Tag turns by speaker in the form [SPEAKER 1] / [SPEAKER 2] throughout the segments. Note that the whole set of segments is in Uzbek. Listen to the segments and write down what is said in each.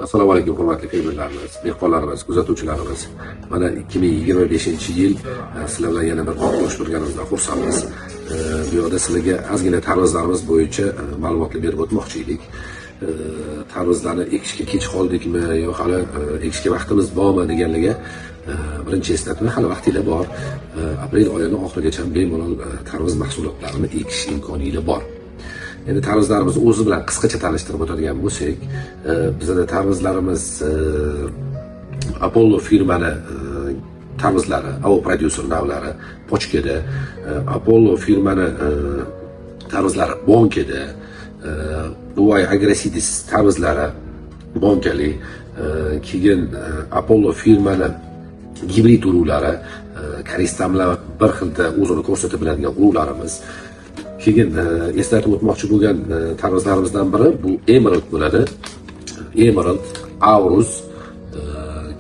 [SPEAKER 1] Assalomu alaykum hurmatli fermerlarimiz, dehqonlarimiz, kuzatuvchilarimiz. Mana 2025-yil sizlar bilan yana bir o'rtoqlash turganimizdan xursandmiz. Bu yerda sizlarga ozgina tarvuzlarimiz bo'yicha ma'lumotlar berib o'tmoqchi edik. Tarvuzlarni ekishga kech qoldikmi yo hali ekishga vaqtimiz bormi deganlarga birinchi eslatma, hali vaqtinglar bor. Aprel oyining oxirigacha bemalol tarvuz mahsulotlarini ekish imkoniyati bor. Endi tarvuzlarimiz o'zi bilan qisqacha tanishtirib o'tadigan bo'lsak, bizda tarvuzlarimiz Apollo firmani tarvuzlari, Avo Producer navlari pochkada, Apollo firmani tarvuzlari bonkada, Dubai Agrosidis tarvuzlari bonkali, keyin Apollo firmani gibrid urug'lari, karistamlar bir xilda o'zini ko'rsatib biladigan urug'larimiz. Keyin eslatib o'tmoqchi bo'lgan tarvuzlarimizdan biri bu Emerald bo'ladi. Emerald, Aurus,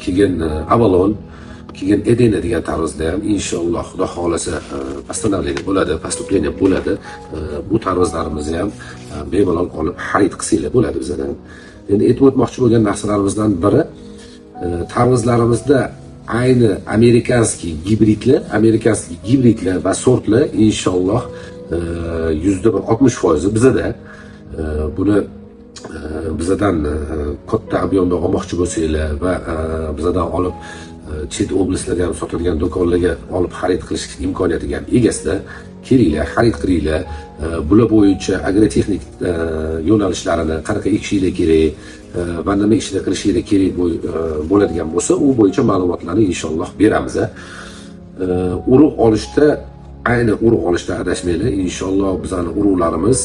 [SPEAKER 1] keyin Avalon, keyin Edena degan tarvuzda ham inshaalloh Xudo xolasa постановление bo'ladi, поступление bo'ladi. Bu tarvuzlarimizni ham bemalol olib xarid qilsanglar bo'ladi bizdan. Endi aytib o'tmoqchi bo'lgan narsalarimizdan biri tarvuzlarimizda ayni amerikanskiy gibridlar va sortlar inshaalloh %60% bizada. Buni bizadan katta ob'yomda olmoqchi bo'lsanglar va bizadan olib chet oblastlarga ham sotadigan do'konlarga olib xarid qilish imkoniyatiga ham egasizlar. Kelinglar, xarid qilinglar. Bular bo'yicha agrotexnik yo'nalishlarini qanaqa ekishinglar kerak va nima ishlar qilishinglar kerak bo'ladigan bo'lsa, u bo'yicha ma'lumotlarni inshaalloh beramiz. Urug' olishda ayni urug' olishda adashmanglar. Inshaalloh bizning urug'larimiz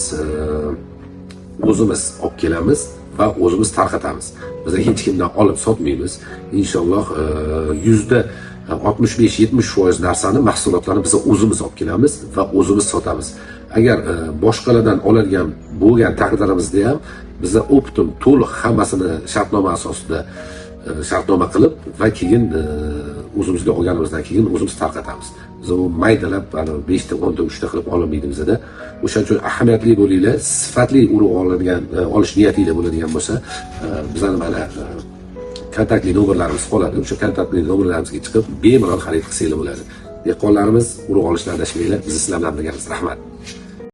[SPEAKER 1] o'zimiz olib kelamiz va o'zimiz tarqatamiz. Biz hech kimdan olib sotmaymiz. Inshaalloh %65-70% narsani, mahsulotlarni biz o'zimiz olib kelamiz va o'zimiz sotamiz. Agar boshqalardan oladigan bo'lgan taqdirimizda ham biz optim to'liq hammasini shartnoma asosida shartnoma qilib va keyin o'zimizga olganimizdan keyin o'zimiz tarqatamiz. Biz u maydalab 5 ta 10 ta 3 ta qilib olmaydi bizda. O'shaning uchun ahamiyatli bo'linglar, sifatli urug' olish niyatinglar bo'ladigan bo'lsa, bizning mana kontaktli nomerlarimiz qoladi. O'sha kontaktli nomerlarimizga chiqib bemalol xarid qilsanglar bo'ladi. Dehqonlarimiz urug' olishda adashmanglar. Biz sizlar bilan birgamiz. Rahmat.